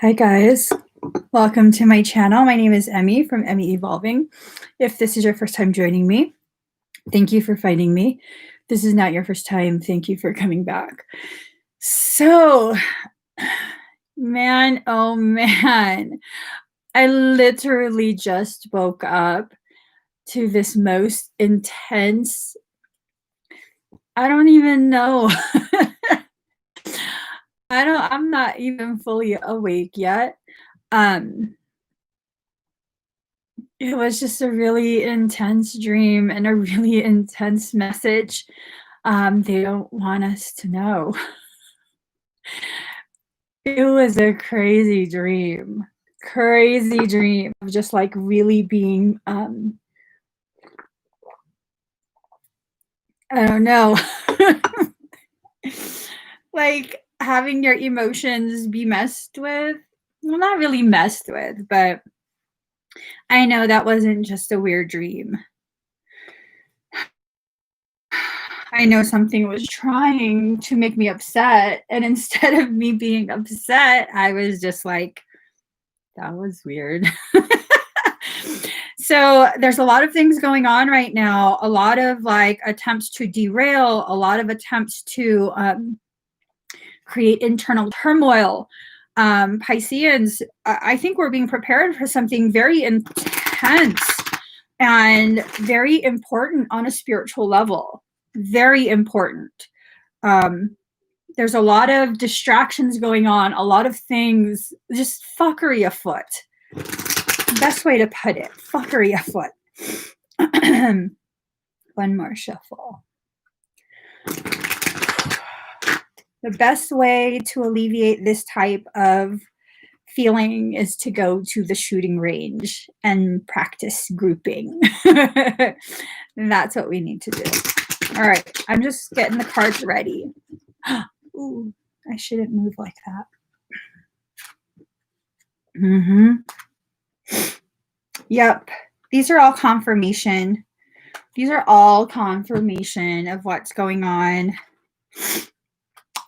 Hi guys, welcome to my channel. My name is Emmie from Emmie Evolving. If this is your first time joining me, thank you for finding me. If this is not your first time, thank you for coming back. So, man, oh man, I literally just woke up to this most intense, I don't even know. I'm not even fully awake yet. It was just a really intense dream and a really intense message they don't want us to know. It was a crazy dream of just like really being, I don't know, like having your emotions be messed with. Well, not really messed with, but I know that wasn't just a weird dream. I know something was trying to make me upset, and instead of me being upset, I was just like, that was weird. So there's a lot of things going on right now, a lot of like attempts to derail, a lot of attempts to create internal turmoil. Pisceans, I think we're being prepared for something very intense and very important on a spiritual level. Very important. There's a lot of distractions going on, a lot of things, just fuckery afoot. Best way to put it, fuckery afoot. One more shuffle. The best way to alleviate this type of feeling is to go to the shooting range and practice grouping. That's what we need to do. All right, I'm just getting the cards ready. Ooh, I shouldn't move like that. Yep, these are all confirmation. These are all confirmation of what's going on.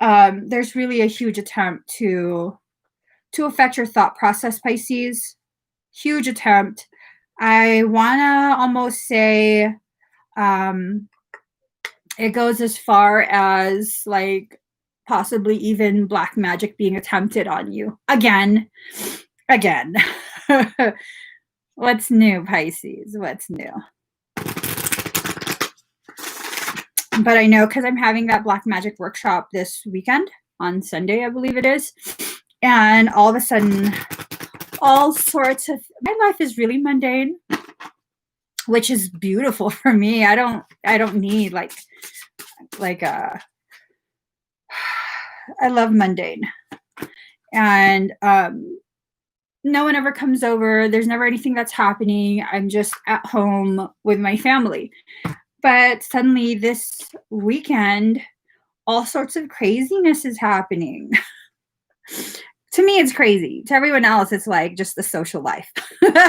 There's really a huge attempt to affect your thought process, Pisces. Huge attempt. I want to almost say it goes as far as like possibly even black magic being attempted on you. Again. What's new, Pisces? What's new? But I know because I'm having that black magic workshop this weekend on Sunday, I believe it is. And all of a sudden, all sorts of, my life is really mundane, which is beautiful for me. I don't need like I love mundane. And no one ever comes over. There's never anything that's happening. I'm just at home with my family. But suddenly this weekend, all sorts of craziness is happening. To me, it's crazy. To everyone else, it's like just the social life. But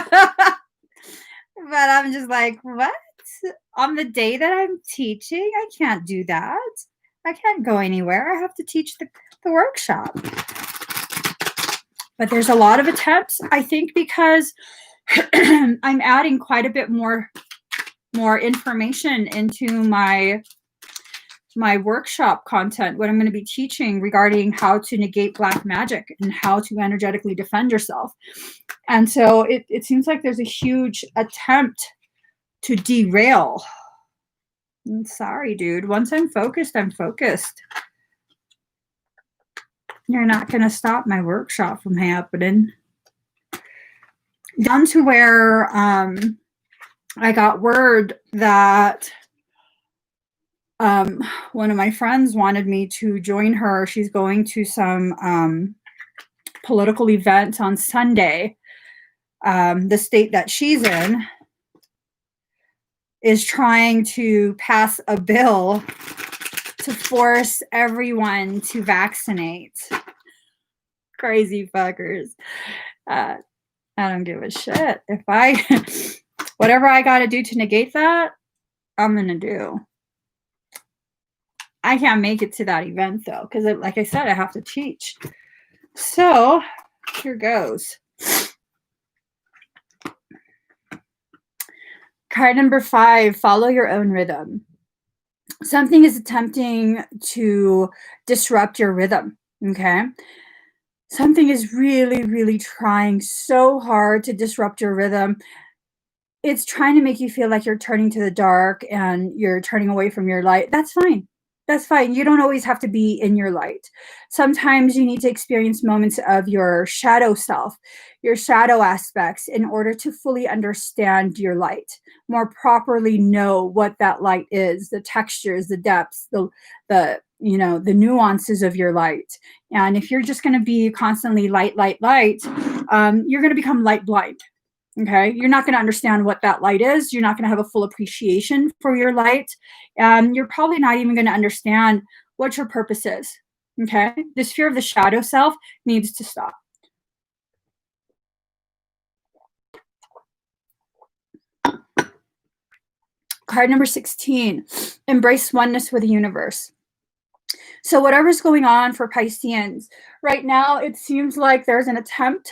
I'm just like, what? On the day that I'm teaching, I can't do that. I can't go anywhere. I have to teach the workshop. But there's a lot of attempts, I think, because I'm adding quite a bit more information into my workshop content, what I'm going to be teaching regarding how to negate black magic and how to energetically defend yourself. And so it seems like there's a huge attempt to derail. I'm sorry, dude. Once I'm focused, I'm focused. You're not going to stop my workshop from happening. Down to where I got word that one of my friends wanted me to join her. She's going to some political event on Sunday. The state that she's in is trying to pass a bill to force everyone to vaccinate. Crazy fuckers. I don't give a shit. If whatever I got to do to negate that, I'm going to do. I can't make it to that event though, because like I said, I have to teach. So Here goes. Card number 5, follow your own rhythm. Something is attempting to disrupt your rhythm, okay? Something is really, really trying so hard to disrupt your rhythm. It's trying to make you feel like you're turning to the dark and you're turning away from your light. That's fine. That's fine. You don't always have to be in your light. Sometimes you need to experience moments of your shadow self, your shadow aspects, in order to fully understand your light, more properly know what that light is, the textures, the depths, the nuances of your light. And if you're just going to be constantly light, light, light, you're going to become light blind. Okay, you're not going to understand what that light is. You're not going to have a full appreciation for your light. You're probably not even going to understand what your purpose is. Okay, this fear of the shadow self needs to stop. Card number 16, embrace oneness with the universe. So whatever's going on for Pisceans, right now it seems like there's an attempt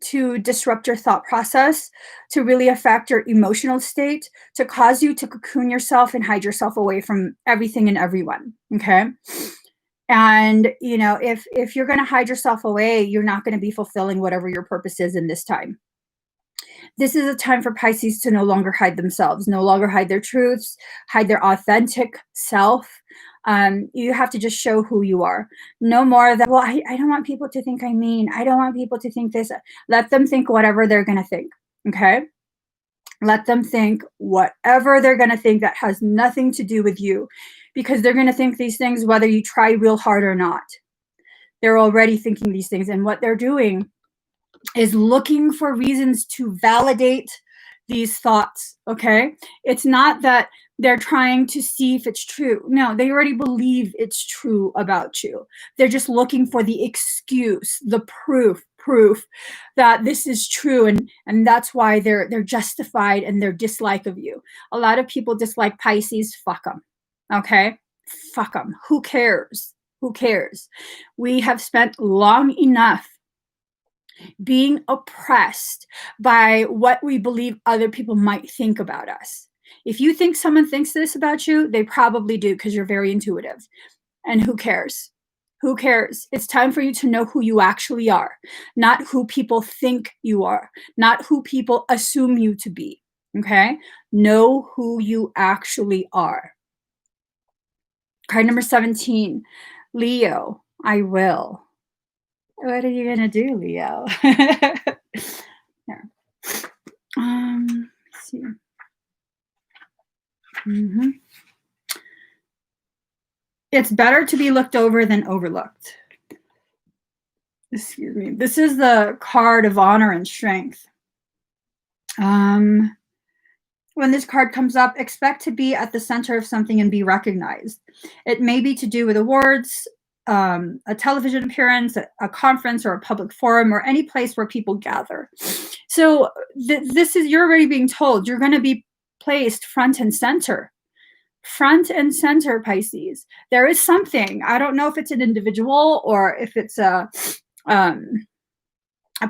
to disrupt your thought process, to really affect your emotional state, to cause you to cocoon yourself and hide yourself away from everything and everyone, okay? And, if you're going to hide yourself away, you're not going to be fulfilling whatever your purpose is in this time. This is a time for Pisces to no longer hide themselves, no longer hide their truths, hide their authentic self. You have to just show who you are. No more that, well, I don't want people to think I'm mean. I don't want people to think this. Let them think whatever they're going to think. Okay? Let them think whatever they're going to think that has nothing to do with you, because they're going to think these things whether you try real hard or not. They're already thinking these things. And what they're doing is looking for reasons to validate these thoughts, okay? It's not that they're trying to see if it's true. No, they already believe it's true about you. They're just looking for the excuse, the proof that this is true, and that's why they're justified in their dislike of you. A lot of people dislike Pisces. Fuck them, okay? Fuck them. Who cares? Who cares? We have spent long enough being oppressed by what we believe other people might think about us. If you think someone thinks this about you, they probably do, because you're very intuitive. And who cares? Who cares? It's time for you to know who you actually are, not who people think you are, not who people assume you to be. Okay? Know who you actually are. Card number 17, Leo, I will. What are you going to do, Leo? Here. Let's see. It's better to be looked over than overlooked. Excuse me. This is the card of honor and strength. When this card comes up, expect to be at the center of something and be recognized. It may be to do with awards, a television appearance, a conference, or a public forum, or any place where people gather. So this is, you're already being told you're going to be placed front and center. Front and center, Pisces. There is something. I don't know if it's an individual or if it's a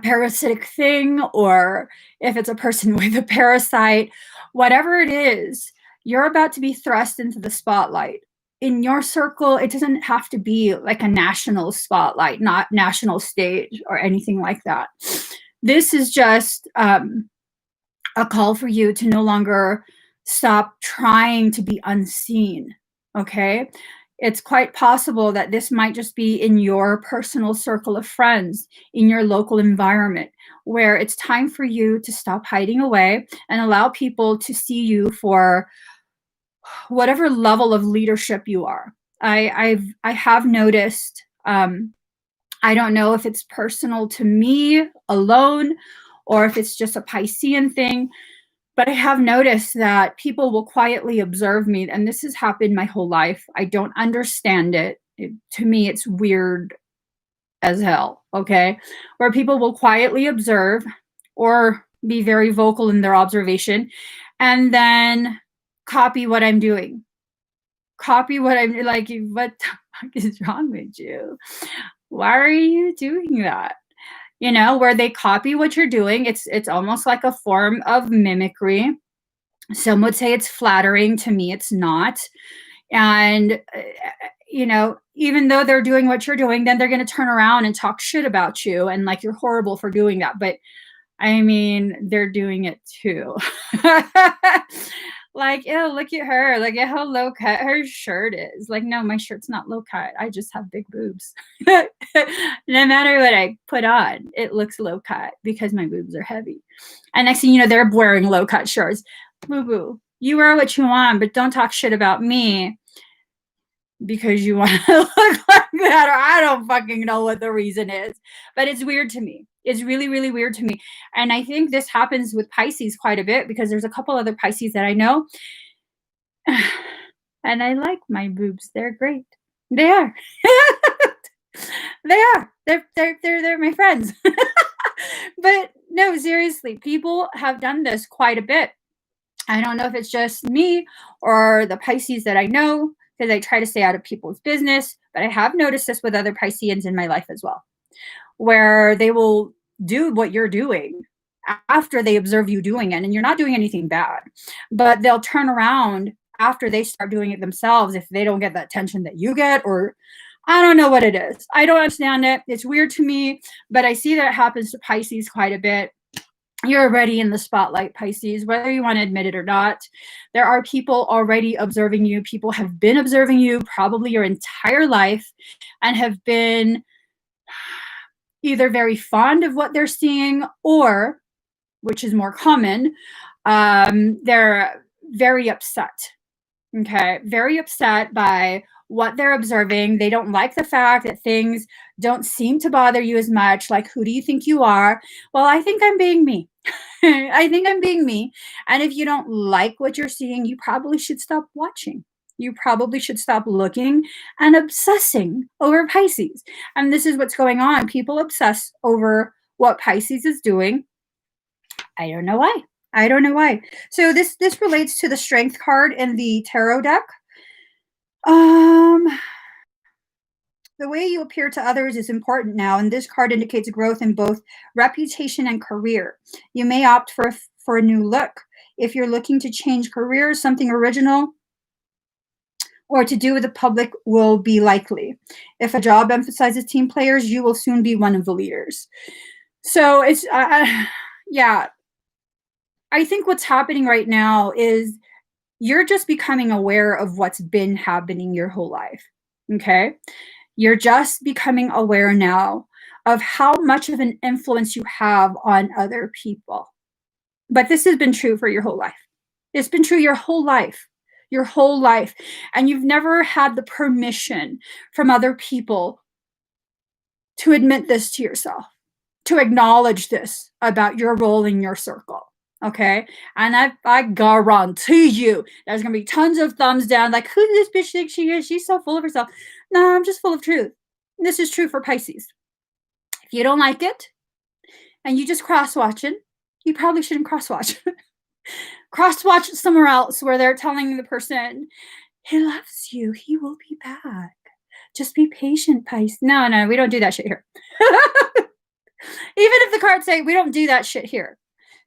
parasitic thing, or if it's a person with a parasite. Whatever it is, you're about to be thrust into the spotlight. In your circle, it doesn't have to be like a national spotlight, not national stage or anything like that. This is just a call for you to no longer stop trying to be unseen, okay? It's quite possible that this might just be in your personal circle of friends, in your local environment, where it's time for you to stop hiding away and allow people to see you for whatever level of leadership you are. I have noticed, I don't know if it's personal to me alone or if it's just a Piscean thing, but I have noticed that people will quietly observe me, and this has happened my whole life. I don't understand it. To me, it's weird as hell, okay? Where people will quietly observe or be very vocal in their observation and then copy what I'm doing. Copy what I'm like, what the fuck is wrong with you? Why are you doing that? where they copy what you're doing. It's almost like a form of mimicry. Some would say it's flattering. To me, it's not. And even though they're doing what you're doing, then they're going to turn around and talk shit about you and like you're horrible for doing that. But I mean, they're doing it too. Like, ew, look at her. Like, how low cut her shirt is. Like, no, my shirt's not low cut. I just have big boobs. No matter what I put on, it looks low cut because my boobs are heavy. And next thing you know, they're wearing low cut shirts. Boo boo. You wear what you want, but don't talk shit about me because you want to look like that, or I don't fucking know what the reason is. But it's weird to me. It's really, really weird to me. And I think this happens with Pisces quite a bit because there's a couple other Pisces that I know. And I like my boobs. They're great. They are. They are. They're my friends. But no, seriously, people have done this quite a bit. I don't know if it's just me or the Pisces that I know, because I try to stay out of people's business, but I have noticed this with other Pisceans in my life as well, where they will do what you're doing after they observe you doing it, and you're not doing anything bad, but they'll turn around after they start doing it themselves if they don't get the attention that you get, or I don't know what it is. I don't understand it. It's weird to me, but I see that it happens to Pisces quite a bit. You're already in the spotlight, Pisces, whether you want to admit it or not. There are people already observing you. People have been observing you probably your entire life and have been either very fond of what they're seeing or, which is more common, they're very upset. Okay, very upset by what they're observing. They don't like the fact that things don't seem to bother you as much. Like, who do you think you are? Well, I think I'm being me. I think I'm being me. And if you don't like what you're seeing, you probably should stop watching. You probably should stop looking and obsessing over Pisces. And this is what's going on. People obsess over what Pisces is doing. I don't know why. I don't know why. So this relates to the strength card in the tarot deck. The way you appear to others is important now, and this card indicates growth in both reputation and career. You may opt for a new look. If you're looking to change careers, something original or to do with the public will be likely. If a job emphasizes team players, you will soon be one of the leaders. So it's, yeah. I think what's happening right now is you're just becoming aware of what's been happening your whole life, okay? You're just becoming aware now of how much of an influence you have on other people. But this has been true for your whole life. It's been true your whole life, and you've never had the permission from other people to admit this to yourself, to acknowledge this about your role in your circle. Okay, and I guarantee you there's gonna be tons of thumbs down, like, who does this bitch think she is? She's so full of herself. No, I'm just full of truth. This is true for Pisces. If you don't like it and you just cross-watching, you probably shouldn't cross-watch. Cross-watch somewhere else where they're telling the person, he loves you, he will be back. Just be patient, Pisces. No, we don't do that shit here. Even if the cards say we don't do that shit here.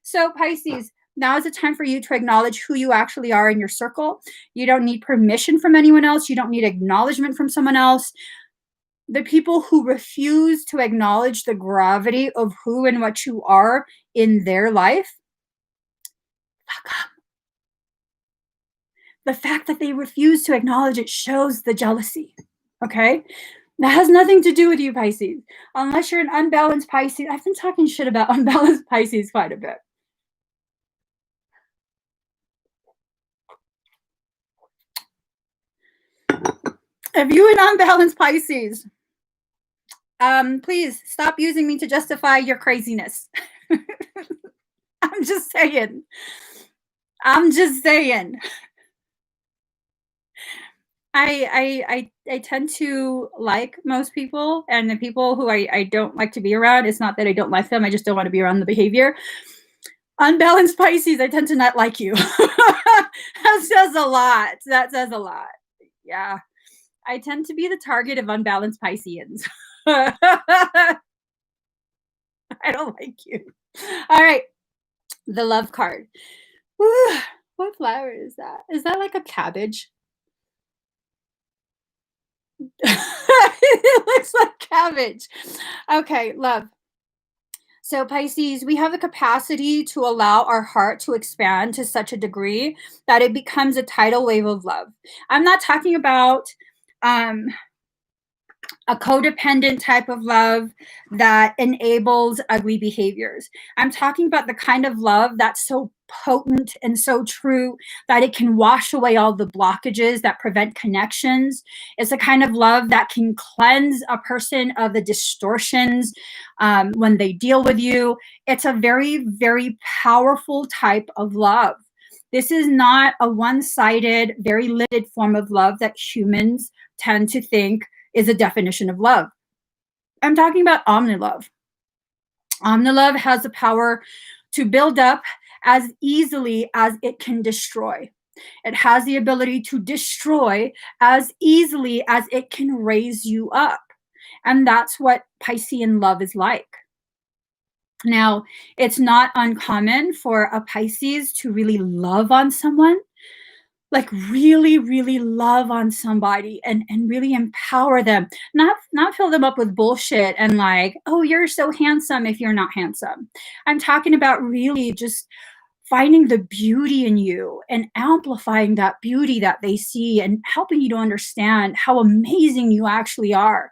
So Pisces, now is the time for you to acknowledge who you actually are in your circle. You don't need permission from anyone else. You don't need acknowledgement from someone else. The people who refuse to acknowledge the gravity of who and what you are in their life, fuck up. The fact that they refuse to acknowledge it shows the jealousy, okay? That has nothing to do with you, Pisces. Unless you're an unbalanced Pisces. I've been talking shit about unbalanced Pisces quite a bit. If you're an unbalanced Pisces, please stop using me to justify your craziness. I'm just saying. I tend to like most people, and the people who I don't like to be around, it's not that I don't like them, I just don't want to be around the behavior. Unbalanced Pisces, I tend to not like you. That says a lot. Yeah. I tend to be the target of unbalanced Pisceans. I don't like you. All right. The love card. Whew, what flower is that? Is that like a cabbage? It looks like cabbage. Okay, love. So, Pisces, we have the capacity to allow our heart to expand to such a degree that it becomes a tidal wave of love. I'm not talking about um, a codependent type of love that enables ugly behaviors. I'm talking about the kind of love that's so potent and so true that it can wash away all the blockages that prevent connections. It's a kind of love that can cleanse a person of the distortions when they deal with you. It's a very, very powerful type of love. This is not a one-sided, very limited form of love that humans tend to think is a definition of love. I'm talking about omni love. Omni love has the power to build up as easily as it can destroy. It has the ability to destroy as easily as it can raise you up. And that's what Piscean love is like. Now, it's not uncommon for a Pisces to really love on someone, like really, really love on somebody and really empower them, not fill them up with bullshit and like, oh, you're so handsome if you're not handsome. I'm talking about really just finding the beauty in you and amplifying that beauty that they see and helping you to understand how amazing you actually are.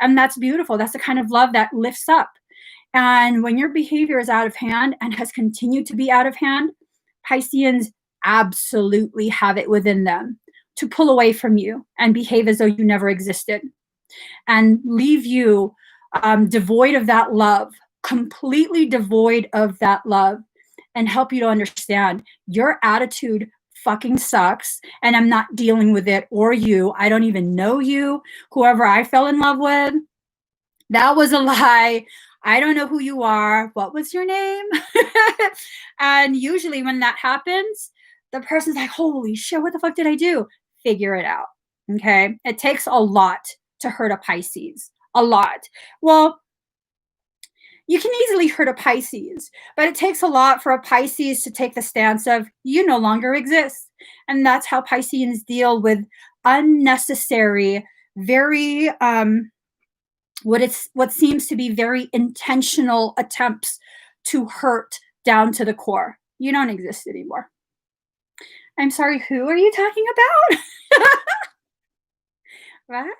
And that's beautiful. That's the kind of love that lifts up. And when your behavior is out of hand and has continued to be out of hand, Pisceans absolutely have it within them to pull away from you and behave as though you never existed and leave you devoid of that love, completely devoid of that love, and help you to understand your attitude fucking sucks and I'm not dealing with it or you. I don't even know you. Whoever I fell in love with, that was a lie. I don't know who you are. What was your name? And usually when that happens, the person's like, holy shit, what the fuck did I do? Figure it out. Okay. It takes a lot to hurt a Pisces. A lot. Well, you can easily hurt a Pisces, but it takes a lot for a Pisces to take the stance of you no longer exist. And that's how Pisceans deal with unnecessary, very what seems to be very intentional attempts to hurt down to the core. You don't exist anymore. I'm sorry, who are you talking about? What?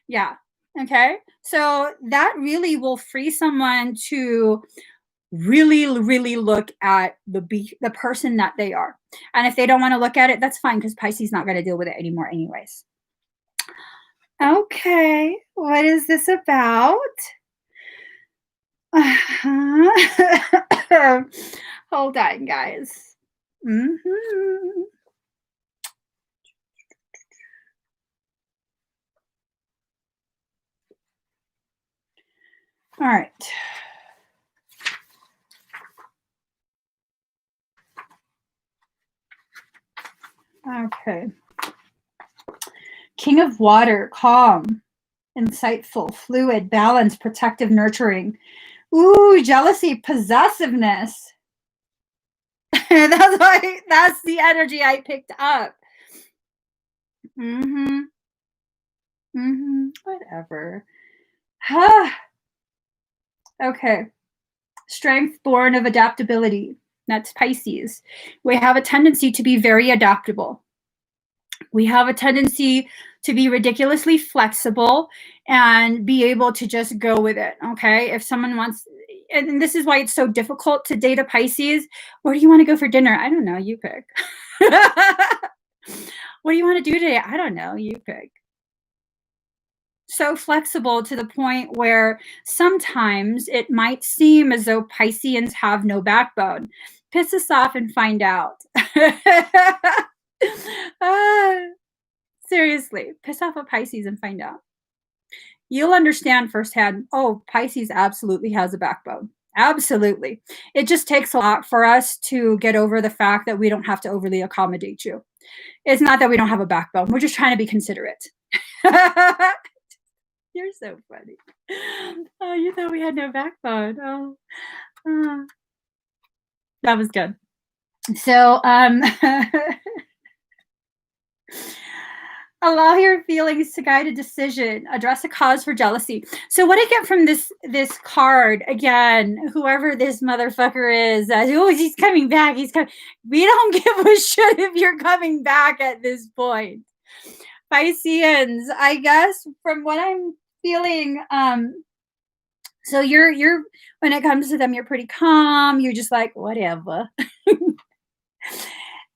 Yeah. Okay. So that really will free someone to really, really look at the person that they are. And if they don't want to look at it, that's fine because Pisces not going to deal with it anymore anyways. Okay. What is this about? Hold on, guys. Mm-hmm. All right. Okay. King of Water, calm, insightful, fluid, balanced, protective, nurturing. Ooh, jealousy, possessiveness. That's the energy I picked up. Mm-hmm. Mm-hmm. Whatever. Okay. Strength born of adaptability. That's Pisces. We have a tendency to be very adaptable. We have a tendency to be ridiculously flexible and be able to just go with it. Okay. If someone wants, and this is why it's so difficult to date a Pisces. Where do you want to go for dinner? I don't know. You pick. What do you want to do today? I don't know. You pick. So flexible to the point where sometimes it might seem as though Pisceans have no backbone. Piss us off and find out. Seriously, piss off a Pisces and find out. You'll understand firsthand, oh, Pisces absolutely has a backbone. Absolutely. It just takes a lot for us to get over the fact that we don't have to overly accommodate you. It's not that we don't have a backbone. We're just trying to be considerate. You're so funny. Oh, you thought we had no backbone. Oh, uh, that was good. So, allow your feelings to guide a decision. Address a cause for jealousy. So, what I get from this card again, whoever this motherfucker is, oh, he's coming back. He's coming. We don't give a shit if you're coming back at this point. Pisceans, I guess from what I'm feeling, so you're when it comes to them, you're pretty calm. You're just like whatever.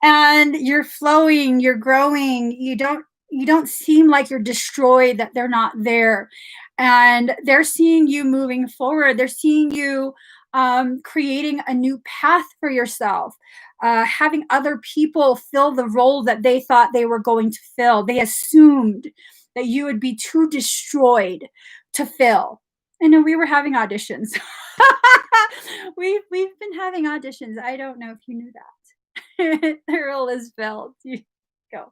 And you're flowing, you're growing. You don't seem like you're destroyed, that they're not there. And they're seeing you moving forward. They're seeing you creating a new path for yourself. Having other people fill the role that they thought they were going to fill. They assumed that you would be too destroyed to fill. I know we were having auditions. We've been having auditions. I don't know if you knew that. The role is filled. You go.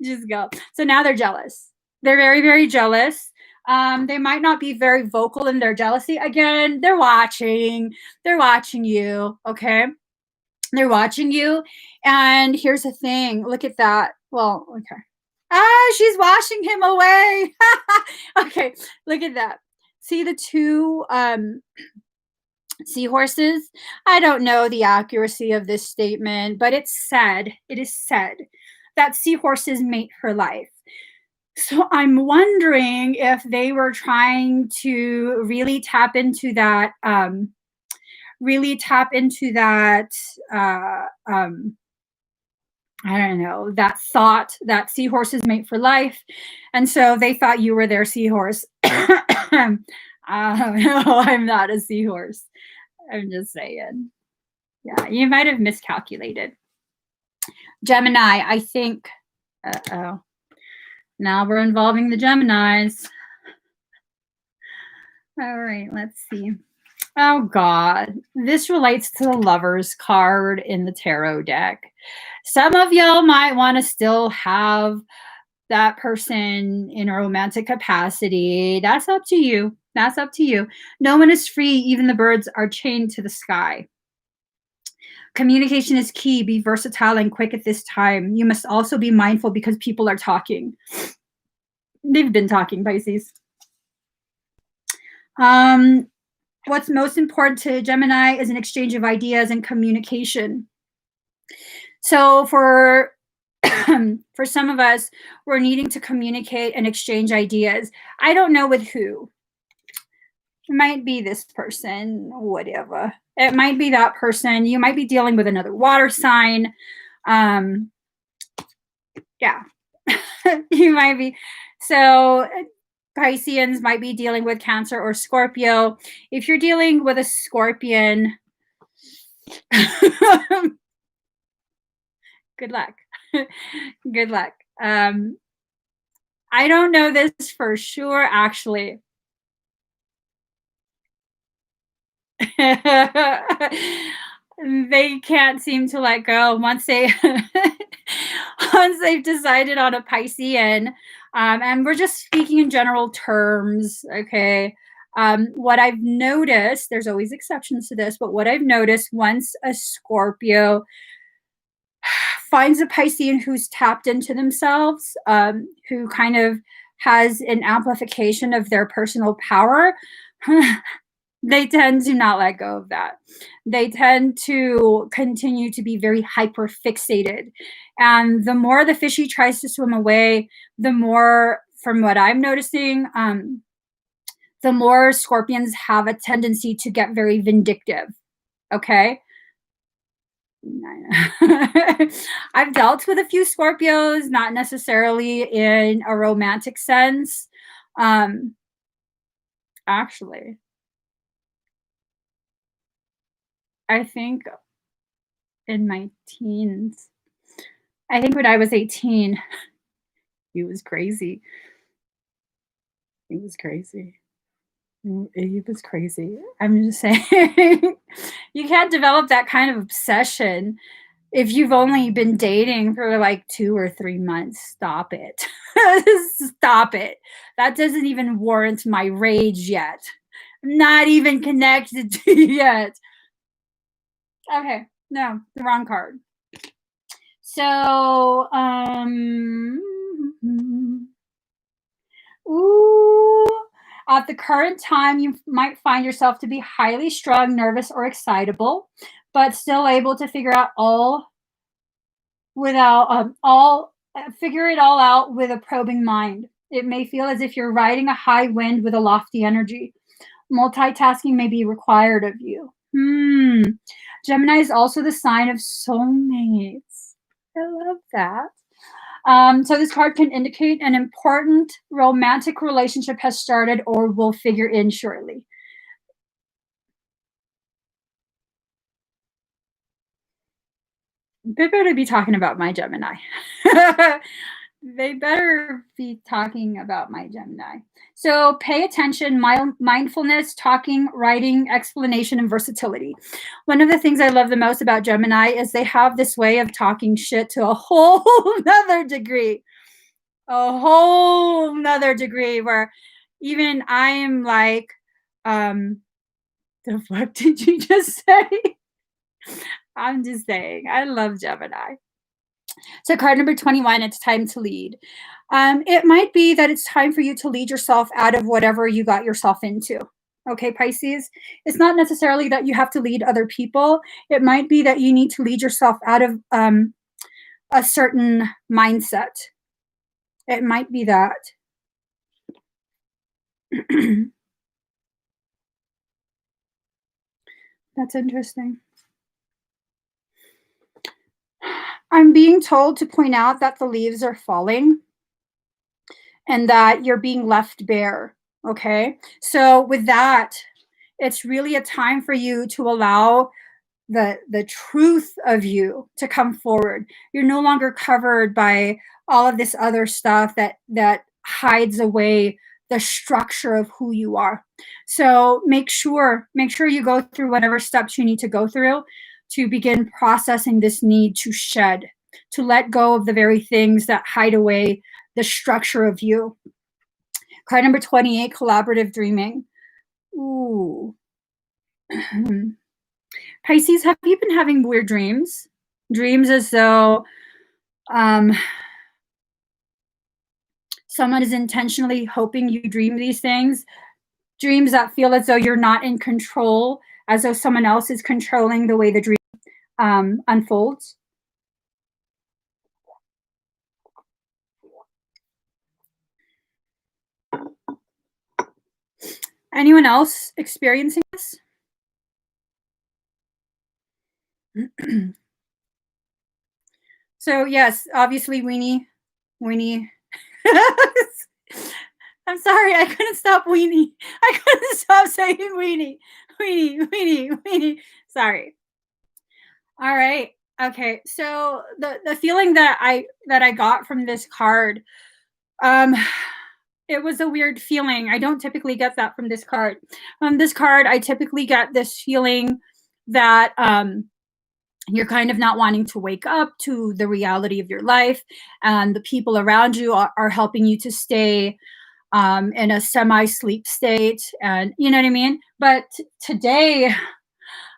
Just go. So now they're jealous. They're very, very jealous. They might not be very vocal in their jealousy. Again, they're watching. They're watching you. Okay. They're watching you. And here's the thing. Look at that. Well, okay. Ah, she's washing him away. Okay. Look at that. See the two seahorses? I don't know the accuracy of this statement, but it is said that seahorses mate for life. So I'm wondering if they were trying to really tap into that, uh, um, I don't know, that thought that seahorses mate for life. And so they thought you were their seahorse. I don't know. I'm not a seahorse. I'm just saying. Yeah, you might have miscalculated. Gemini, I think. Uh-oh. Now we're involving the Geminis. All right, let's see. Oh, God. This relates to the Lovers card in the tarot deck. Some of y'all might want to still have that person in a romantic capacity. That's up to you. That's up to you. No one is free. Even the birds are chained to the sky. Communication is key. Be versatile and quick at this time. You must also be mindful because people are talking. They've been talking, Pisces. What's most important to Gemini is an exchange of ideas and communication. So for some of us, we're needing to communicate and exchange ideas. I don't know with who. It might be this person, whatever. It might be that person. You might be dealing with another water sign. Yeah. You might be. So Pisceans might be dealing with Cancer or Scorpio. If you're dealing with a Scorpion, good luck. Good luck. I don't know this for sure, actually. They can't seem to let go once they've decided on a Piscean. And we're just speaking in general terms, okay? What I've noticed, there's always exceptions to this, but what I've noticed, once a Scorpio finds a Piscean who's tapped into themselves, who kind of has an amplification of their personal power, they tend to not let go of that. They tend to continue to be very hyper fixated. And the more the fishy tries to swim away, the more, from what I'm noticing, the more Scorpions have a tendency to get very vindictive. Okay. I've dealt with a few Scorpios, not necessarily in a romantic sense. Actually, I think in my teens, I think when I was 18, he was crazy. He was crazy. He was crazy. I'm just saying, you can't develop that kind of obsession If you've only been dating for like 2 or 3 months, stop it. Stop it. That doesn't even warrant my rage yet. I'm not even connected to you yet. Okay, no, the wrong card. So, ooh, at the current time, you might find yourself to be highly strung, nervous, or excitable, but still able to figure out all figure it all out with a probing mind. It may feel as if you're riding a high wind with a lofty energy. Multitasking may be required of you. Gemini is also the sign of soulmates. I love that. So this card can indicate an important romantic relationship has started or will figure in shortly. They better be talking about my Gemini. They better be talking about my Gemini. So pay attention, mindfulness, talking, writing, explanation, and versatility. One of the things I love the most about Gemini is they have this way of talking shit to a whole nother degree. A whole nother degree where even I am like, the fuck did you just say? I'm just saying, I love Gemini. So card number 21, it's time to lead. It might be that it's time for you to lead yourself out of whatever you got yourself into. Okay, Pisces. It's not necessarily that you have to lead other people. It might be that you need to lead yourself out of a certain mindset. It might be that. That's interesting. I'm being told to point out that the leaves are falling and that you're being left bare. Okay. So, with that, it's really a time for you to allow the truth of you to come forward. You're no longer covered by all of this other stuff that hides away the structure of who you are. So make sure you go through whatever steps you need to go through to begin processing this need to shed, to let go of the very things that hide away the structure of you. Card number 28, collaborative dreaming. Ooh. Pisces, have you been having weird dreams? Dreams as though someone is intentionally hoping you dream these things. Dreams that feel as though you're not in control, as though someone else is controlling the way the dream unfolds. Anyone else experiencing this? So yes, obviously Weenie. I'm sorry, I couldn't stop weenie. I couldn't stop saying weenie. Sorry. All right. Okay. So the feeling that I got from this card, it was a weird feeling. I don't typically get that from this card. From this card, I typically get this feeling that you're kind of not wanting to wake up to the reality of your life, and the people around you are helping you to stay in a semi-sleep state, and you know what I mean? But today,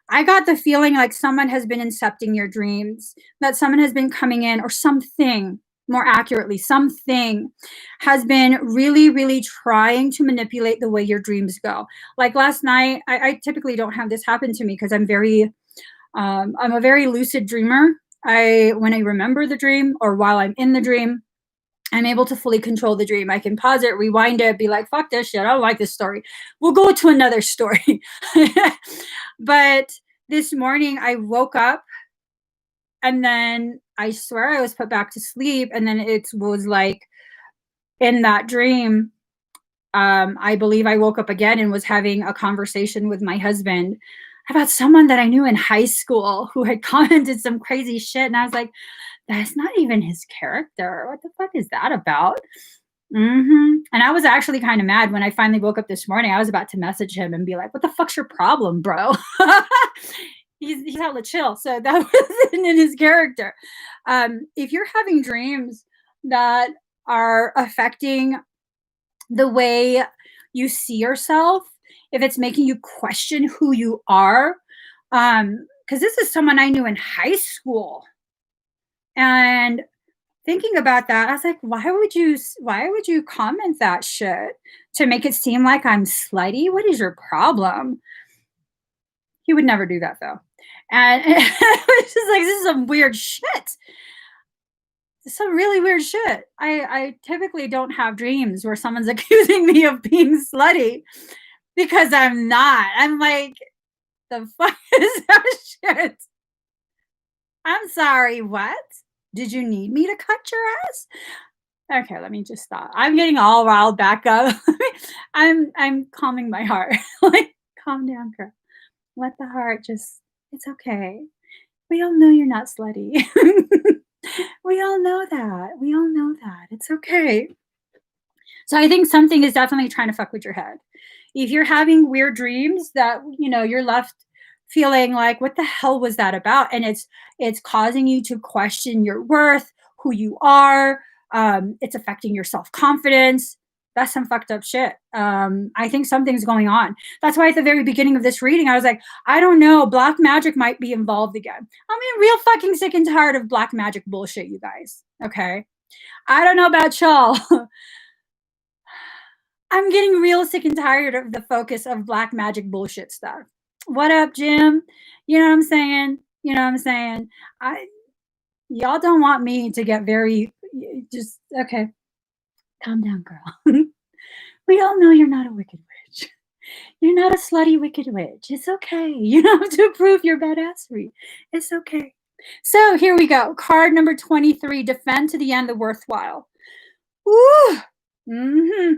I got the feeling like someone has been incepting your dreams, that someone has been coming in, or something, more accurately, something has been really, really trying to manipulate the way your dreams go. Like last night, I typically don't have this happen to me because I'm a very lucid dreamer. When I remember the dream or while I'm in the dream, I'm able to fully control the dream. I can pause it, rewind it, be like, fuck this shit. I don't like this story. We'll go to another story. But this morning I woke up and then I swear I was put back to sleep. And then it was like in that dream, I believe I woke up again and was having a conversation with my husband about someone that I knew in high school who had commented some crazy shit. And I was like, that's not even his character. What the fuck is that about? And I was actually kind of mad when I finally woke up this morning. I was about to message him and be like, what the fuck's your problem, bro? He's hella chill, so that wasn't in his character. If you're having dreams that are affecting the way you see yourself, if it's making you question who you are, because this is someone I knew in high school, and thinking about that, I was like, why would you comment that shit to make it seem like I'm slutty? What is your problem? He would never do that though. And it was just like, this is some weird shit. Some really weird shit. I typically don't have dreams where someone's accusing me of being slutty because I'm not. I'm like, the fuck is that shit? I'm sorry, what? Did you need me to cut your ass? Okay, let me just stop. I'm getting all riled back up. I'm calming my heart. Like, calm down, girl. Let the heart just, it's okay. We all know you're not slutty. We all know that. We all know that. It's okay. So I think something is definitely trying to fuck with your head. If you're having weird dreams that, you're left feeling like, what the hell was that about? And it's causing you to question your worth, who you are. It's affecting your self-confidence. That's some fucked up shit. I think something's going on. That's why at the very beginning of this reading, I was like, I don't know, black magic might be involved again. I'm real fucking sick and tired of black magic bullshit, you guys. Okay. I don't know about y'all. I'm getting real sick and tired of the focus of black magic bullshit stuff. What up, Jim? You know what I'm saying? You know what I'm saying? Y'all don't want me to get very just okay. Calm down, girl. We all know you're not a wicked witch. You're not a slutty wicked witch. It's okay. You don't have to prove your badassery. It's okay. So here we go. Card number 23, defend to the end the worthwhile. Woo! Mm-hmm.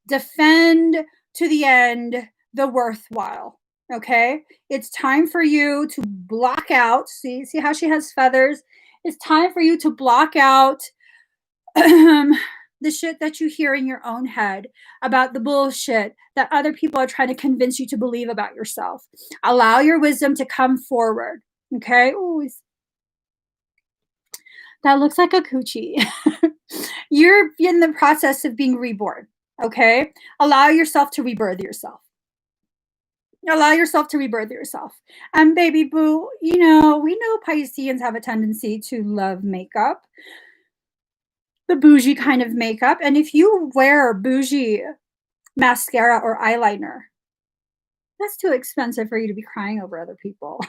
Defend to the end the worthwhile. Okay? It's time for you to block out. See how she has feathers? It's time for you to block out the shit that you hear in your own head about the bullshit that other people are trying to convince you to believe about yourself. Allow your wisdom to come forward. Okay? Ooh, that looks like a coochie. You're in the process of being reborn. Okay? Allow yourself to rebirth yourself. Allow yourself to rebirth yourself. And baby boo, we know Pisceans have a tendency to love makeup, the bougie kind of makeup. And if you wear bougie mascara or eyeliner, that's too expensive for you to be crying over other people.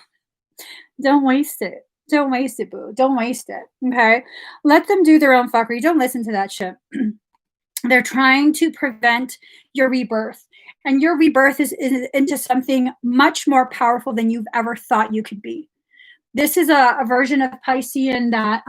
Don't waste it. Don't waste it, boo. Don't waste it. Okay? Let them do their own fuckery. Don't listen to that shit. They're trying to prevent your rebirth. And your rebirth is into something much more powerful than you've ever thought you could be. This is a version of Piscean that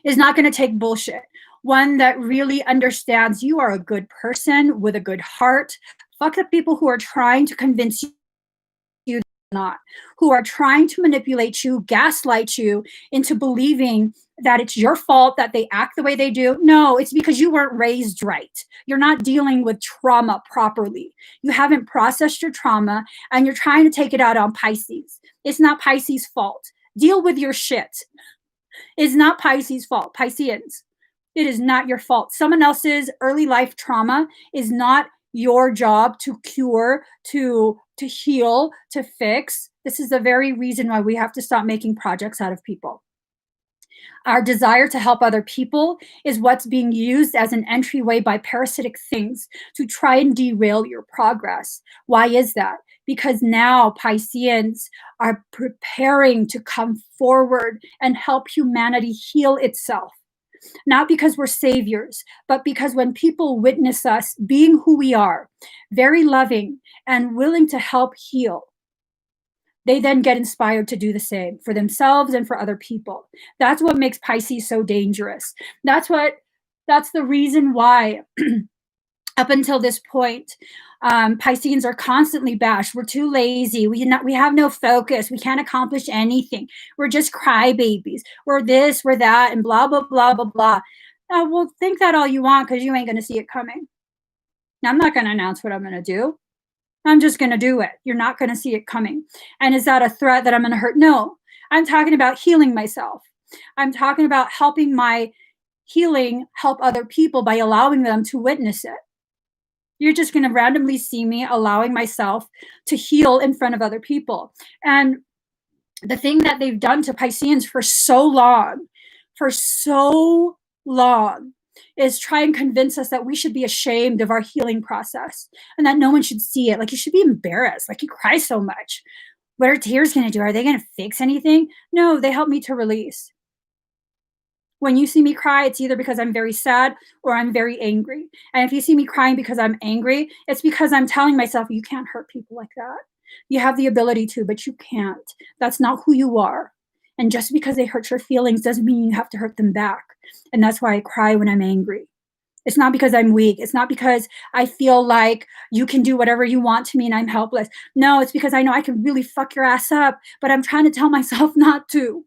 is not going to take bullshit. One that really understands you are a good person with a good heart. Fuck the people who are trying to convince you not, who are trying to manipulate you, gaslight you into believing that it's your fault that they act the way they do. No, it's because you weren't raised right. You're not dealing with trauma properly. You haven't processed your trauma and you're trying to take it out on Pisces. It's not Pisces' fault. Deal with your shit. It's not Pisces' fault. Pisceans, it is not your fault. Someone else's early life trauma is not your job to cure, to heal, to fix. This is the very reason why we have to stop making projects out of people. Our desire to help other people is what's being used as an entryway by parasitic things to try and derail your progress. Why is that? Because now Pisceans are preparing to come forward and help humanity heal itself. Not because we're saviors, but because when people witness us being who we are, very loving and willing to help heal, they then get inspired to do the same for themselves and for other people. That's what makes Pisces so dangerous. That's the reason why up until this point, Pisceans are constantly bashed. We're too lazy. We have no focus. We can't accomplish anything. We're just crybabies. We're this, we're that, and blah, blah, blah, blah, blah. Well, think that all you want because you ain't going to see it coming. Now, I'm not going to announce what I'm going to do. I'm just going to do it. You're not going to see it coming. And is that a threat that I'm going to hurt? No. I'm talking about healing myself. I'm talking about helping my healing help other people by allowing them to witness it. You're just going to randomly see me allowing myself to heal in front of other people. And the thing that they've done to Pisceans for so long, is try and convince us that we should be ashamed of our healing process and that no one should see it. Like, you should be embarrassed. Like, you cry so much. What are tears going to do? Are they going to fix anything? No, they help me to release. When you see me cry, it's either because I'm very sad or I'm very angry. And if you see me crying because I'm angry, it's because I'm telling myself, you can't hurt people like that. You have the ability to, but you can't. That's not who you are. And just because they hurt your feelings doesn't mean you have to hurt them back. And that's why I cry when I'm angry. It's not because I'm weak. It's not because I feel like you can do whatever you want to me and I'm helpless. No, it's because I know I can really fuck your ass up, but I'm trying to tell myself not to.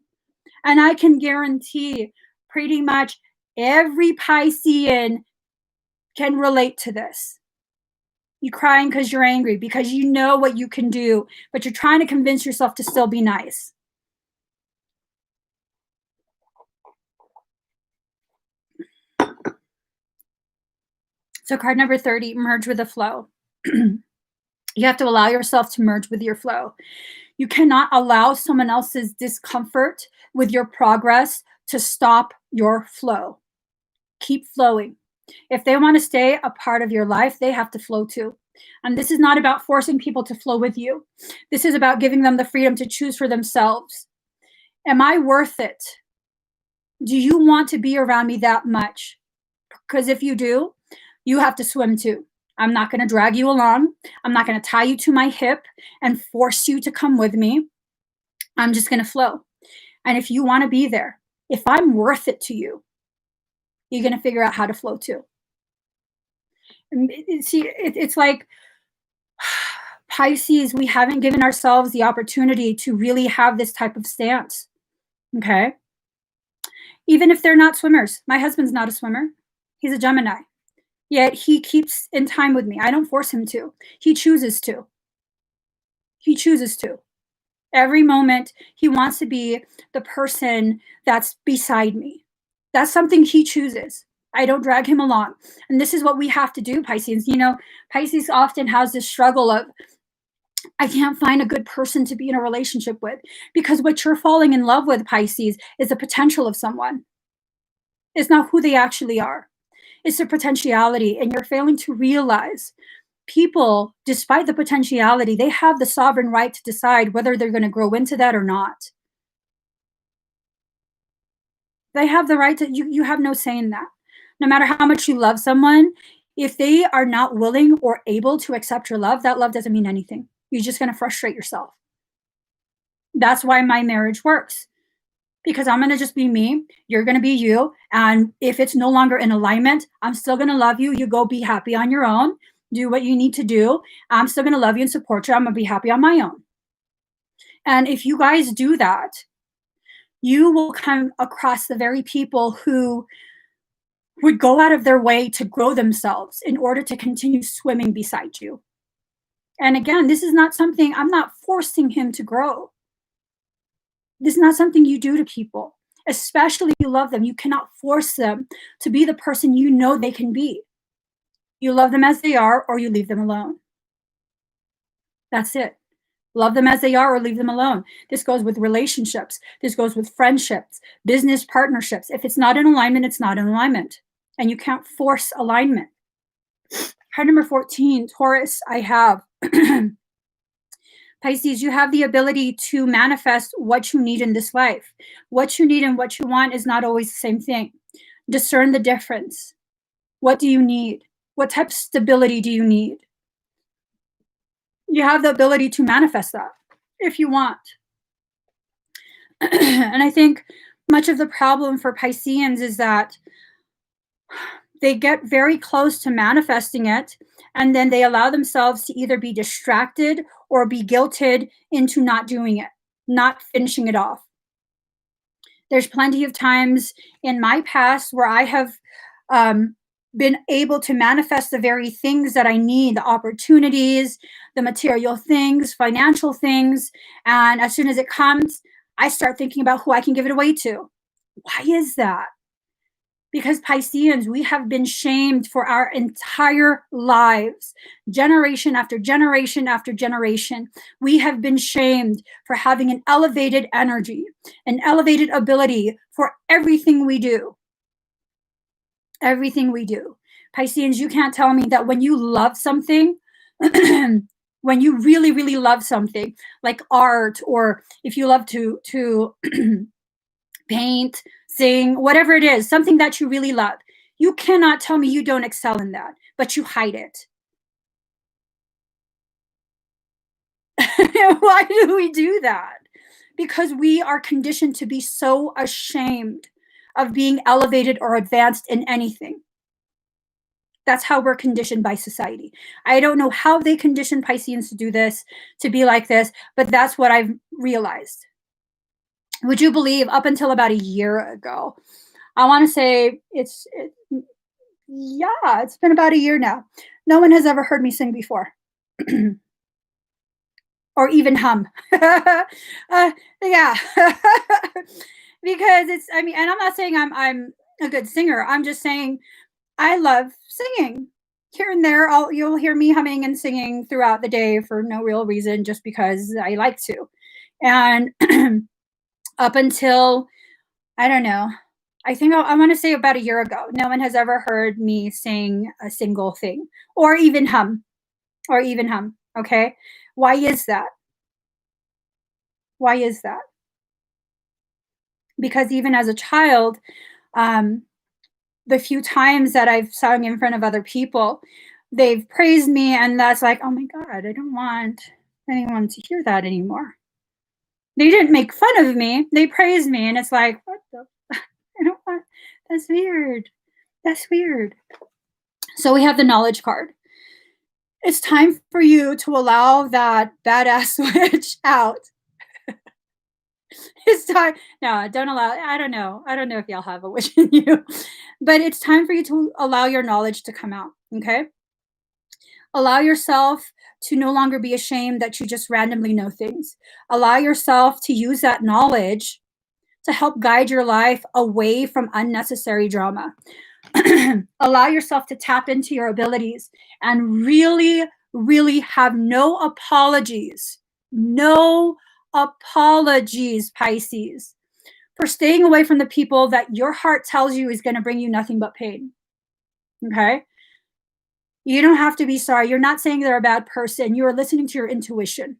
And I can guarantee pretty much every Piscean can relate to this. You're crying because you're angry, because you know what you can do, but you're trying to convince yourself to still be nice. So card number 30, merge with the flow. You have to allow yourself to merge with your flow. You cannot allow someone else's discomfort with your progress to stop your flow. Keep flowing. If they want to stay a part of your life, they have to flow too. And this is not about forcing people to flow with you. This is about giving them the freedom to choose for themselves. Am I worth it? Do you want to be around me that much? Because if you do, you have to swim too. I'm not going to drag you along. I'm not going to tie you to my hip and force you to come with me. I'm just going to flow. And if you want to be there, if I'm worth it to you, you're going to figure out how to flow too. And see, it's like Pisces, we haven't given ourselves the opportunity to really have this type of stance. Okay. Even if they're not swimmers. My husband's not a swimmer. He's a Gemini. Yet he keeps in time with me. I don't force him to. He chooses to. He chooses to. Every moment he wants to be the person that's beside me. That's something he chooses. I don't drag him along. And this is what we have to do, Pisces. You know, Pisces often has this struggle of, I can't find a good person to be in a relationship with, because what you're falling in love with, Pisces, is the potential of someone. It's not who they actually are. It's their potentiality, and you're failing to realize people, despite the potentiality, they have the sovereign right to decide whether they're going to grow into that or not. They have the right to, you have no say in that. No matter how much you love someone, if they are not willing or able to accept your love, that love doesn't mean anything. You're just going to frustrate yourself. That's why my marriage works. Because I'm going to just be me, you're going to be you, and if it's no longer in alignment, I'm still going to love you. You go be happy on your own, do what you need to do. I'm still going to love you and support you. I'm going to be happy on my own. And if you guys do that, you will come across the very people who would go out of their way to grow themselves in order to continue swimming beside you. And again, this is not something, I'm not forcing him to grow. This is not something you do to people, especially if you love them. You cannot force them to be the person you know they can be. You love them as they are, or you leave them alone. That's it. Love them as they are or leave them alone. This goes with relationships. This goes with friendships, business partnerships. If it's not in alignment, it's not in alignment. And you can't force alignment. Card number 14, Taurus, I have. Pisces, you have the ability to manifest what you need in this life. What you need and what you want is not always the same thing. Discern the difference. What do you need? What type of stability do you need? You have the ability to manifest that if you want. And I think much of the problem for Pisceans is that they get very close to manifesting it, and then they allow themselves to either be distracted or be guilted into not doing it, not finishing it off. There's plenty of times in my past where I have been able to manifest the very things that I need, the opportunities, the material things, financial things. And as soon as it comes, I start thinking about who I can give it away to. Why is that? Because Pisceans, we have been shamed for our entire lives, generation after generation after generation. We have been shamed for having an elevated energy, an elevated ability for everything we do. Everything we do. Pisceans, you can't tell me that when you love something, when you really, really love something like art, or if you love to paint, sing, whatever it is, something that you really love, you cannot tell me you don't excel in that, but you hide it. Why do we do that? Because we are conditioned to be so ashamed of being elevated or advanced in anything. That's how we're conditioned by society. I don't know how they condition Pisceans to do this, to be like this, but that's what I've realized. Would you believe, up until about a year ago, I want to say yeah, it's been about a year now. No one has ever heard me sing before. Or even hum. Yeah. Because it's, I mean, and I'm not saying I'm a good singer. I'm just saying I love singing. Here and there, you'll hear me humming and singing throughout the day for no real reason, just because I like to. And up until, I don't know, I think I want to say about a year ago, no one has ever heard me sing a single thing, or even hum, or even hum. Okay. Why is that? Why is that? Because even as a child, um, the few times that I've sung in front of other people, they've praised me, and that's like, oh my God, I don't want anyone to hear that anymore. They didn't make fun of me, they praised me, and it's like, what the? I don't want, that's weird. That's weird. So we have the knowledge card. It's time for you to allow that badass switch out. It's time. No, don't allow. I don't know. I don't know if y'all have a witch in you, but it's time for you to allow your knowledge to come out. Okay. Allow yourself to no longer be ashamed that you just randomly know things. Allow yourself to use that knowledge to help guide your life away from unnecessary drama. Allow yourself to tap into your abilities and really, really have no apologies. No apologies, Pisces, for staying away from the people that your heart tells you is going to bring you nothing but pain. Okay? You don't have to be sorry. You're not saying they're a bad person. You are listening to your intuition.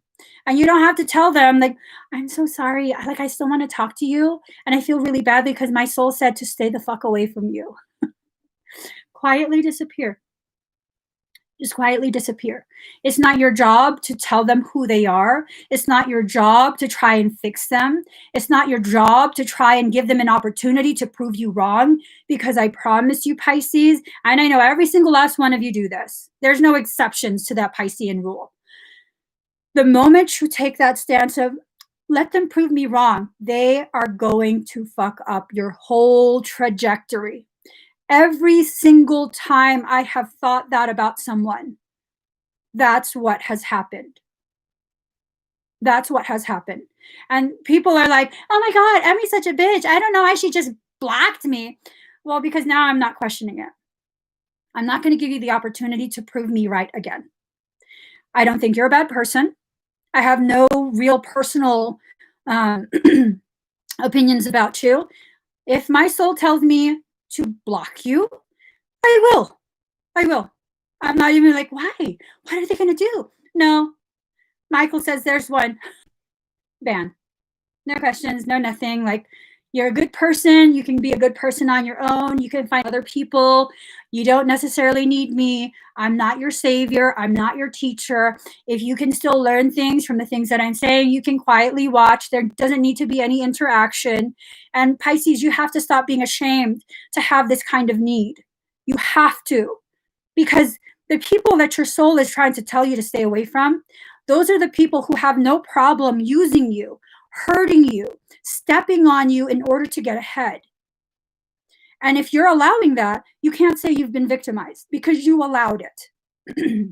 And you don't have to tell them, like, I'm so sorry. I still want to talk to you. And I feel really badly because my soul said to stay the fuck away from you. Quietly disappear. Just quietly disappear. It's not your job to tell them who they are. It's not your job to try and fix them. It's not your job to try and give them an opportunity to prove you wrong, because I promise you, Pisces, and I know every single last one of you do this. There's no exceptions to that Piscean rule. The moment you take that stance of, let them prove me wrong, they are going to fuck up your whole trajectory. Every single time I have thought that about someone, that's what has happened. That's what has happened. And people are like, oh my God, Emmie's such a bitch. I don't know why she just blocked me. Well, because now I'm not questioning it. I'm not going to give you the opportunity to prove me right again. I don't think you're a bad person. I have no real personal opinions about you. If my soul tells me to block you, I will. I will. I'm not even like, why? What are they going to do? No. Michael says there's one. Ban. No questions, no nothing. Like, you're a good person. You can be a good person on your own. You can find other people. You don't necessarily need me. I'm not your savior. I'm not your teacher. If you can still learn things from the things that I'm saying, you can quietly watch. There doesn't need to be any interaction. And Pisces, you have to stop being ashamed to have this kind of need. You have to. Because the people that your soul is trying to tell you to stay away from, those are the people who have no problem using you, hurting you, stepping on you in order to get ahead. And if you're allowing that, you can't say you've been victimized because you allowed it.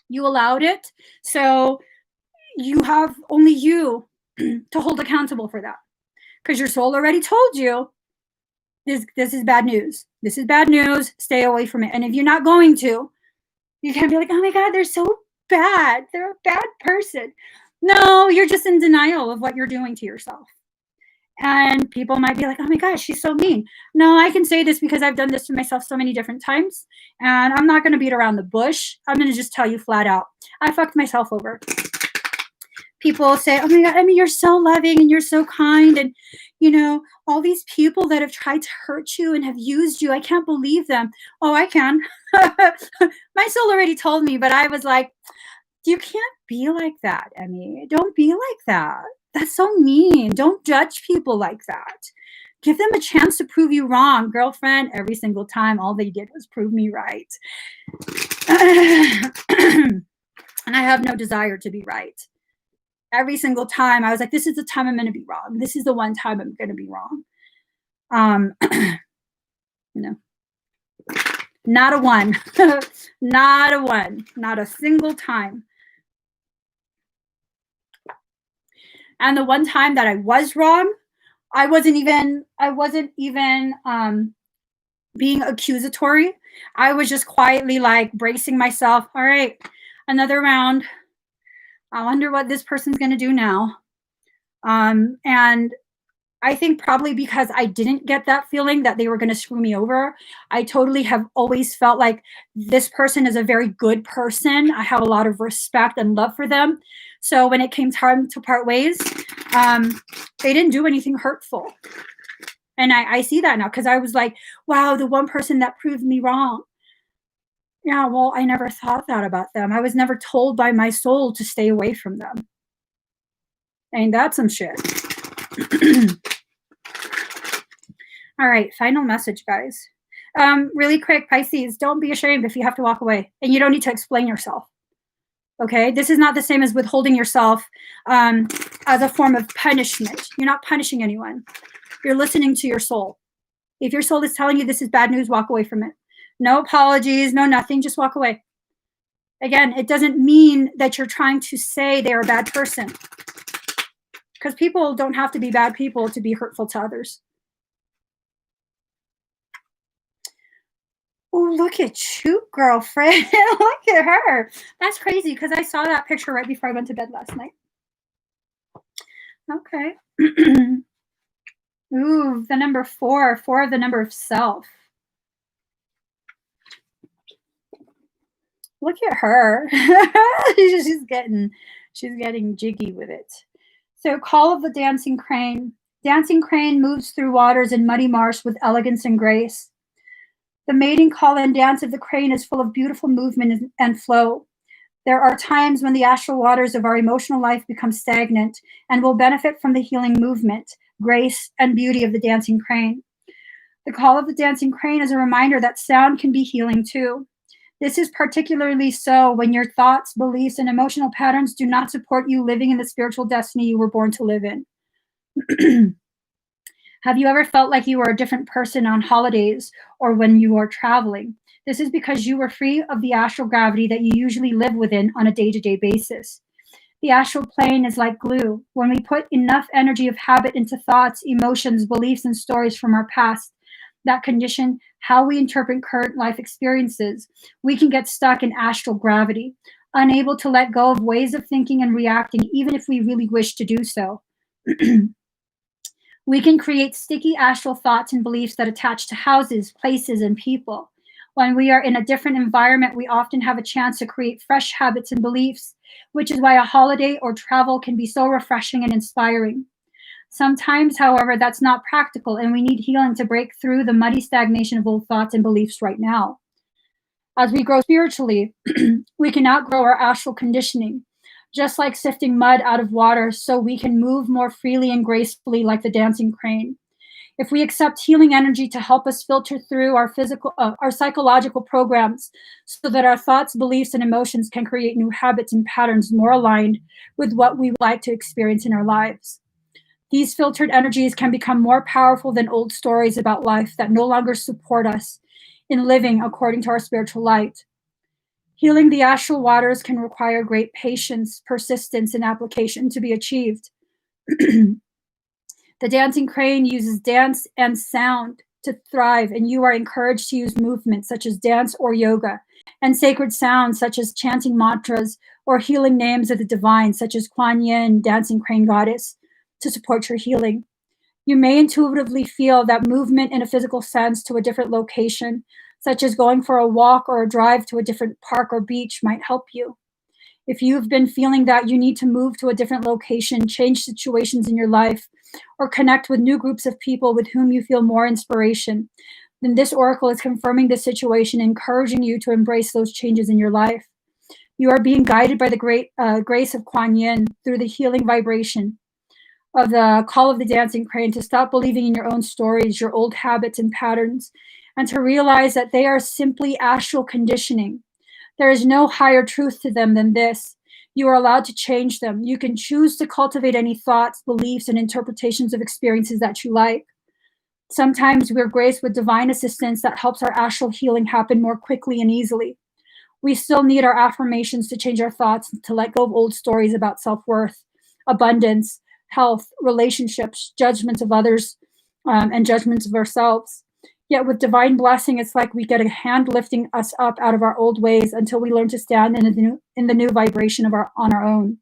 You allowed it. So you have only you to hold accountable for that, because your soul already told you this is bad news. This is bad news. Stay away from it. And if you're not going to, you can't be like, oh my God, they're so bad. They're a bad person. No, you're just in denial of what you're doing to yourself. And people might be like, oh my gosh, she's so mean. No, I can say this because I've done this to myself so many different times. And I'm not going to beat around the bush. I'm going to just tell you flat out, I fucked myself over. People say, oh my God, Emmie, you're so loving and you're so kind. And, you know, all these people that have tried to hurt you and have used you, I can't believe them. Oh, I can. My soul already told me, but I was like, you can't be like that, Emmie. Don't be like that. That's so mean. Don't judge people like that. Give them a chance to prove you wrong. Girlfriend, every single time, all they did was prove me right. And I have no desire to be right. Every single time, I was like, this is the time I'm going to be wrong. This is the one time I'm going to be wrong. No. Not a one. Not a one. Not a single time. And the one time that I was wrong, I wasn't even being accusatory. I was just quietly like bracing myself. All right, another round. I wonder what this person's going to do now. And I think probably because I didn't get that feeling that they were going to screw me over, I totally have always felt like this person is a very good person. I have a lot of respect and love for them. So when it came time to part ways, they didn't do anything hurtful. And I see that now, because I was like, wow, the one person that proved me wrong. Yeah, well, I never thought that about them. I was never told by my soul to stay away from them. Ain't that some shit? All right, final message, guys. Really quick, Pisces, don't be ashamed if you have to walk away, and you don't need to explain yourself. Okay, this is not the same as withholding yourself as a form of punishment. You're not punishing anyone. You're listening to your soul. If your soul is telling you this is bad news, walk away from it. No apologies, no nothing, just walk away. Again, it doesn't mean that you're trying to say they're a bad person, because people don't have to be bad people to be hurtful to others. Oh, look at you, girlfriend. Look at her. That's crazy, because I saw that picture right before I went to bed last night. Okay. Ooh, the number 4 of the number of self. Look at her. she's getting jiggy with it. So, call of the dancing crane. Dancing crane moves through waters in muddy marsh with elegance and grace. The mating call and dance of the crane is full of beautiful movement and flow. There are times when the astral waters of our emotional life become stagnant and will benefit from the healing movement, grace, and beauty of the dancing crane. The call of the dancing crane is a reminder that sound can be healing too. This is particularly so when your thoughts, beliefs, and emotional patterns do not support you living in the spiritual destiny you were born to live in. Have you ever felt like you were a different person on holidays or when you are traveling? This is because you were free of the astral gravity that you usually live within on a day-to-day basis. The astral plane is like glue. When we put enough energy of habit into thoughts, emotions, beliefs, and stories from our past that condition how we interpret current life experiences, we can get stuck in astral gravity, unable to let go of ways of thinking and reacting, even if we really wish to do so. We can create sticky astral thoughts and beliefs that attach to houses, places, and people. When we are in a different environment, we often have a chance to create fresh habits and beliefs, which is why a holiday or travel can be so refreshing and inspiring. Sometimes, however, that's not practical, and we need healing to break through the muddy stagnation of old thoughts and beliefs right now. As we grow spiritually, we can outgrow our astral conditioning, just like sifting mud out of water, so we can move more freely and gracefully like the dancing crane. If we accept healing energy to help us filter through our psychological programs so that our thoughts, beliefs, and emotions can create new habits and patterns more aligned with what we would like to experience in our lives. These filtered energies can become more powerful than old stories about life that no longer support us in living according to our spiritual light. Healing the astral waters can require great patience, persistence, and application to be achieved. The dancing crane uses dance and sound to thrive, and you are encouraged to use movements such as dance or yoga, and sacred sounds such as chanting mantras or healing names of the divine, such as Kuan Yin, dancing crane goddess, to support your healing. You may intuitively feel that movement in a physical sense to a different location, such as going for a walk or a drive to a different park or beach, might help you. If you've been feeling that you need to move to a different location, change situations in your life, or connect with new groups of people with whom you feel more inspiration, then this oracle is confirming the situation, encouraging you to embrace those changes in your life. You are being guided by the great grace of Kuan Yin through the healing vibration of the call of the dancing crane to stop believing in your own stories, your old habits and patterns, and to realize that they are simply astral conditioning. There is no higher truth to them than this. You are allowed to change them. You can choose to cultivate any thoughts, beliefs, and interpretations of experiences that you like. Sometimes we're graced with divine assistance that helps our astral healing happen more quickly and easily. We still need our affirmations to change our thoughts, to let go of old stories about self-worth, abundance, health, relationships, judgments of others, and judgments of ourselves. Yet with divine blessing, it's like we get a hand lifting us up out of our old ways until we learn to stand in the new vibration on our own.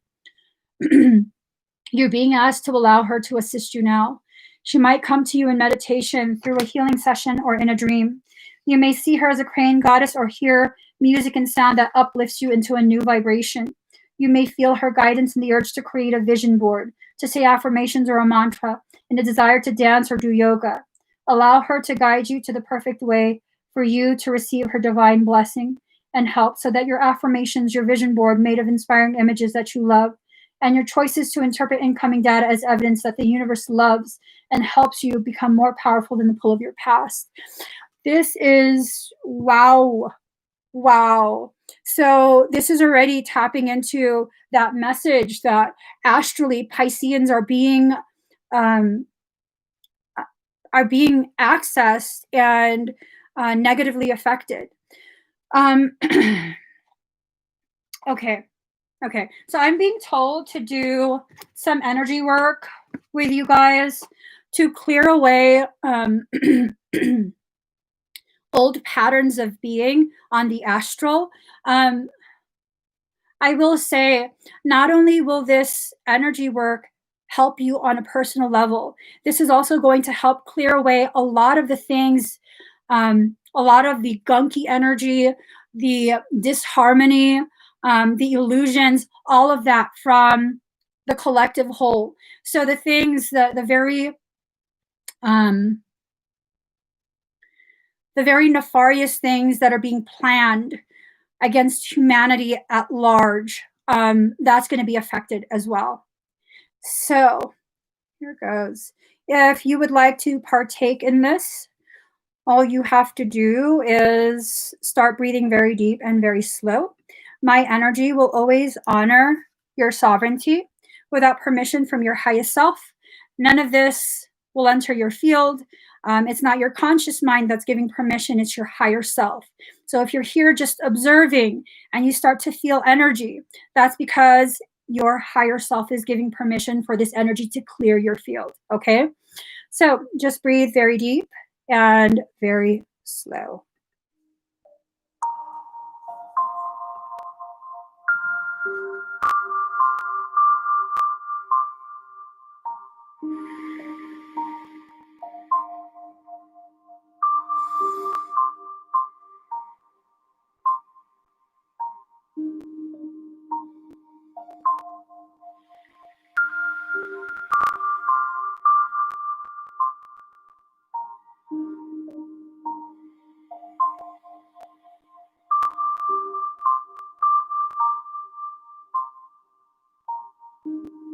You're being asked to allow her to assist you now. She might come to you in meditation, through a healing session, or in a dream. You may see her as a crane goddess or hear music and sound that uplifts you into a new vibration. You may feel her guidance in the urge to create a vision board, to say affirmations or a mantra, and a desire to dance or do yoga. Allow her to guide you to the perfect way for you to receive her divine blessing and help, so that your affirmations, your vision board made of inspiring images that you love, and your choices to interpret incoming data as evidence that the universe loves and helps you become more powerful than the pull of your past. This is wow. Wow. So this is already tapping into that message that astrally Pisceans um, are being accessed and negatively affected. Okay. Okay. So I'm being told to do some energy work with you guys to clear away old patterns of being on the astral. I will say, not only will this energy work help you on a personal level, this is also going to help clear away a lot of the things, a lot of the gunky energy, the disharmony, the illusions, all of that from the collective whole. So the things, the very nefarious things that are being planned against humanity at large, that's going to be affected as well. So here goes. If you would like to partake in this, all you have to do is start breathing very deep and very slow. My energy will always honor your sovereignty without permission from your highest self. None of this will enter your field. It's not your conscious mind that's giving permission, it's your higher self. So if you're here just observing and you start to feel energy, that's because your higher self is giving permission for this energy to clear your field, okay? So just breathe very deep and very slow.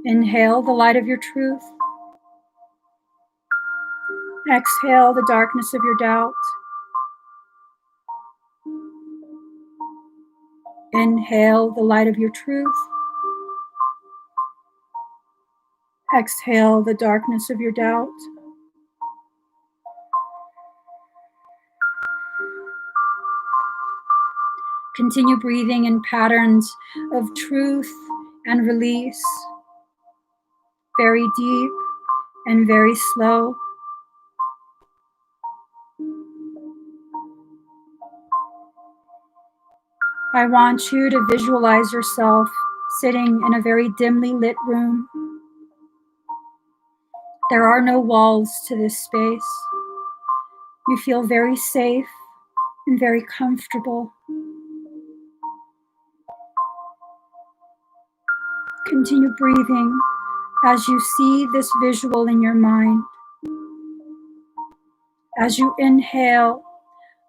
Inhale the light of your truth. Exhale the darkness of your doubt. Inhale the light of your truth. Exhale the darkness of your doubt. Continue breathing in patterns of truth and release, very deep and very slow. I want you to visualize yourself sitting in a very dimly lit room. There are no walls to this space. You feel very safe and very comfortable. Continue breathing as you see this visual in your mind. As you inhale,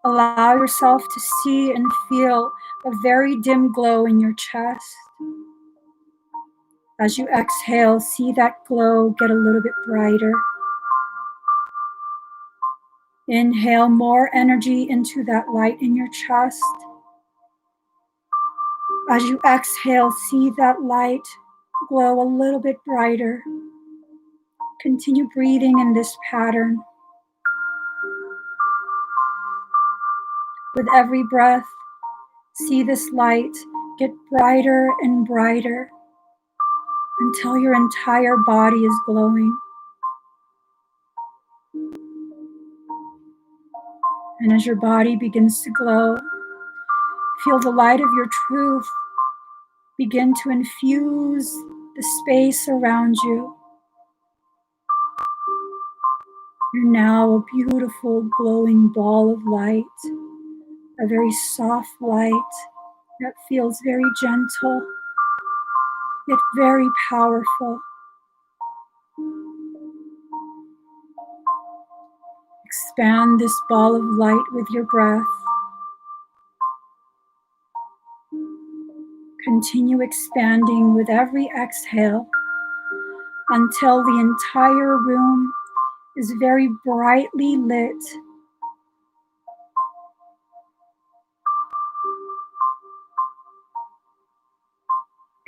allow yourself to see and feel a very dim glow in your chest. As you exhale, see that glow get a little bit brighter. Inhale more energy into that light in your chest. As you exhale, see that light glow a little bit brighter. Continue breathing in this pattern. With every breath, see this light get brighter and brighter until your entire body is glowing. And as your body begins to glow, feel the light of your truth begin to infuse the space around you. You're now a beautiful glowing ball of light, a very soft light that feels very gentle, yet very powerful. Expand this ball of light with your breath. Continue expanding with every exhale until the entire room is very brightly lit.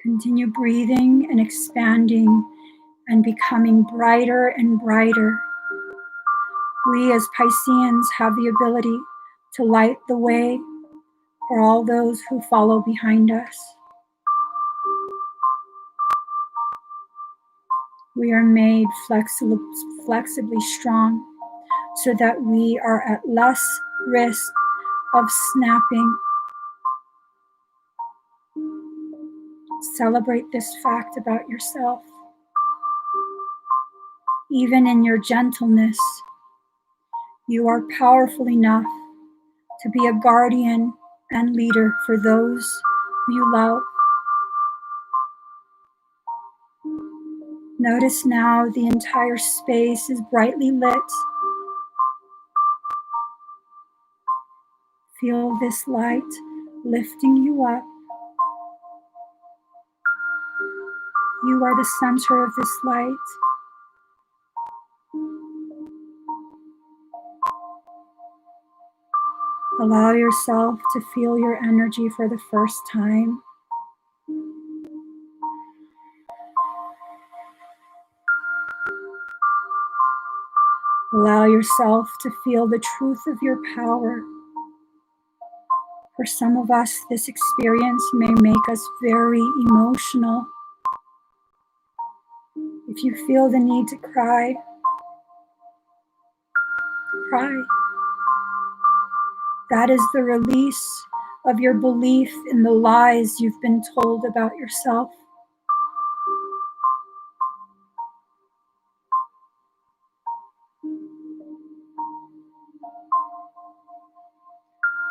Continue breathing and expanding and becoming brighter and brighter. We as Pisceans have the ability to light the way for all those who follow behind us. We are made flexibly strong so that we are at less risk of snapping. Celebrate this fact about yourself. Even in your gentleness, you are powerful enough to be a guardian and leader for those who you love. Notice now the entire space is brightly lit. Feel this light lifting you up. You are the center of this light. Allow yourself to feel your energy for the first time. Allow yourself to feel the truth of your power. For some of us, this experience may make us very emotional. If you feel the need to cry, cry. That is the release of your belief in the lies you've been told about yourself.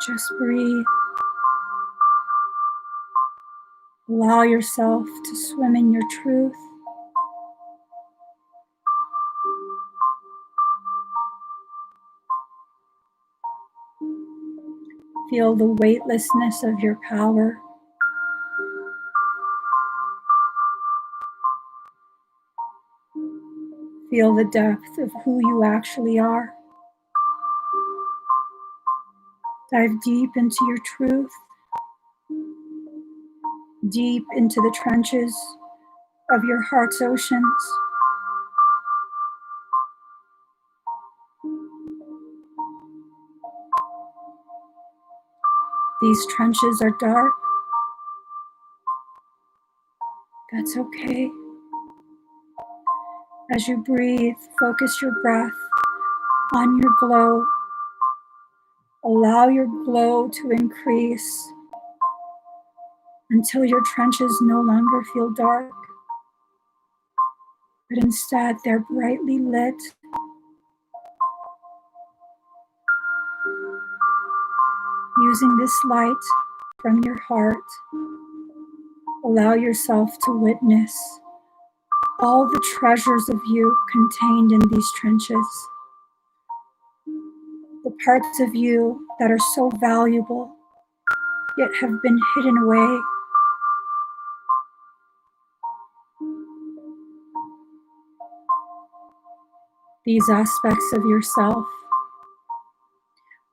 Just breathe. Allow yourself to swim in your truth. Feel the weightlessness of your power. Feel the depth of who you actually are. Dive deep into your truth, deep into the trenches of your heart's oceans. These trenches are dark. That's okay. As you breathe, focus your breath on your glow. Allow your glow to increase until your trenches no longer feel dark, but instead they're brightly lit. Using this light from your heart, allow yourself to witness all the treasures of you contained in these trenches. The parts of you that are so valuable, yet have been hidden away. These aspects of yourself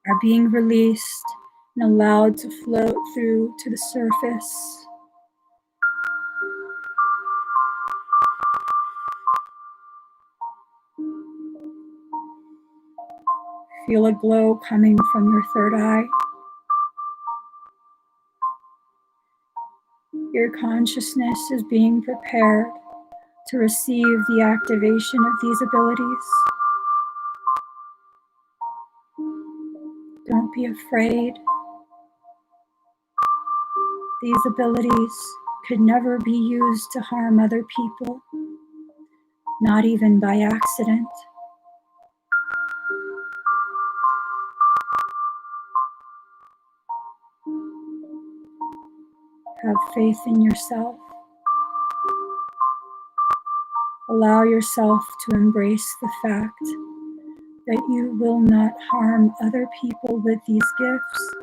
are being released and allowed to float through to the surface. Feel a glow coming from your third eye. Your consciousness is being prepared to receive the activation of these abilities. Don't be afraid. These abilities could never be used to harm other people, not even by accident. Have faith in yourself. Allow yourself to embrace the fact that you will not harm other people with these gifts.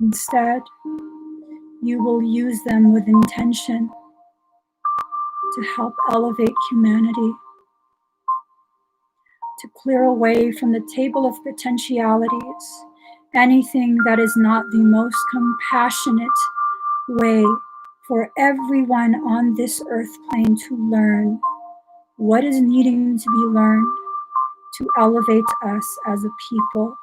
Instead, you will use them with intention to help elevate humanity, to clear away from the table of potentialities anything that is not the most compassionate way for everyone on this earth plane to learn what is needing to be learned to elevate us as a people.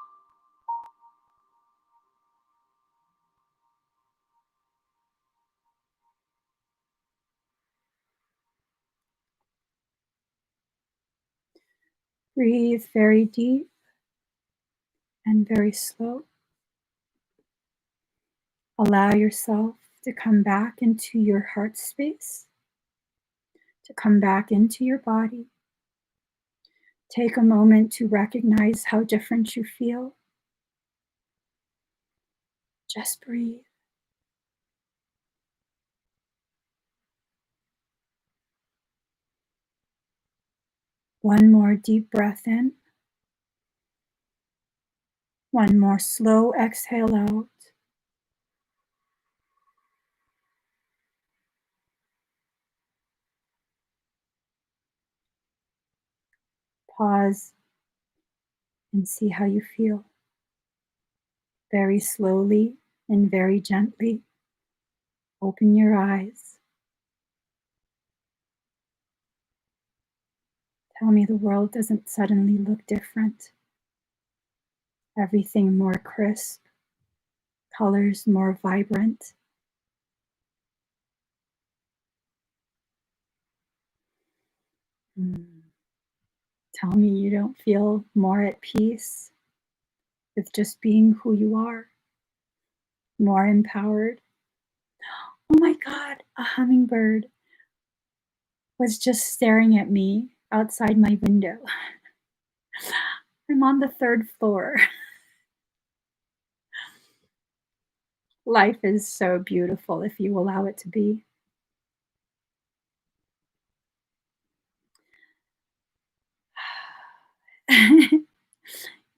Breathe very deep and very slow. Allow yourself to come back into your heart space, to come back into your body. Take a moment to recognize how different you feel. Just breathe. One more deep breath in. One more slow exhale out. Pause and see how you feel. Very slowly and very gently, open your eyes. Tell me the world doesn't suddenly look different. Everything more crisp, colors more vibrant. Tell me you don't feel more at peace with just being who you are, more empowered. Oh my God, a hummingbird was just staring at me outside my window. I'm on the third floor. Life is so beautiful if you allow it to be.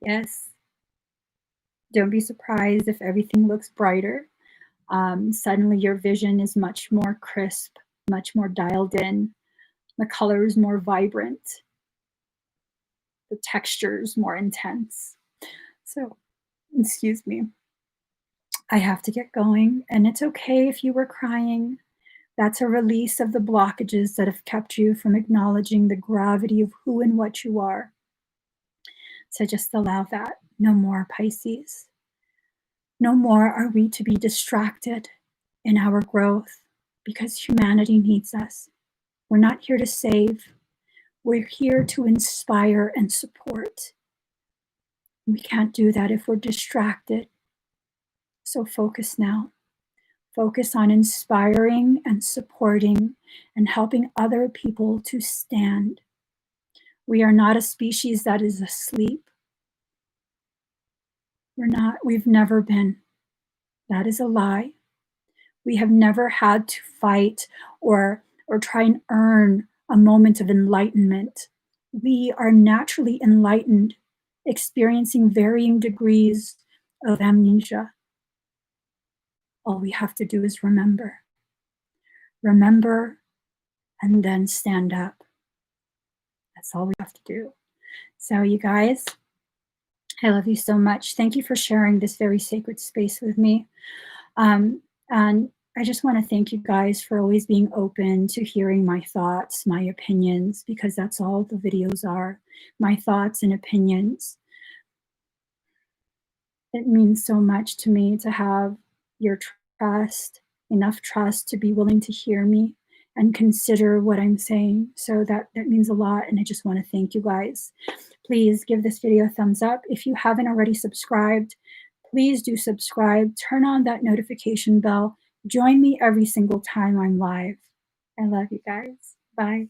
Yes. Don't be surprised if everything looks brighter. Suddenly your vision is much more crisp, much more dialed in. The color is more vibrant. The texture is more intense. So, excuse me. I have to get going, and it's okay if you were crying. That's a release of the blockages that have kept you from acknowledging the gravity of who and what you are. So just allow that. No more, Pisces. No more are we to be distracted in our growth because humanity needs us. We're not here to save. We're here to inspire and support. We can't do that if we're distracted. So focus now. Focus on inspiring and supporting and helping other people to stand. We are not a species that is asleep. We've never been. That is a lie. We have never had to fight or try and earn a moment of enlightenment. We are naturally enlightened, experiencing varying degrees of amnesia. All we have to do is remember. Remember and then stand up. That's all we have to do. So you guys, I love you so much. Thank you for sharing this very sacred space with me. And I just want to thank you guys for always being open to hearing my thoughts, my opinions, because that's all the videos are, my thoughts and opinions. It means so much to me to have your trust, enough trust to be willing to hear me and consider what I'm saying. So that means a lot. And I just want to thank you guys. Please give this video a thumbs up. If you haven't already subscribed, please do subscribe. Turn on that notification bell. Join me every single time I'm live. I love you guys. Bye.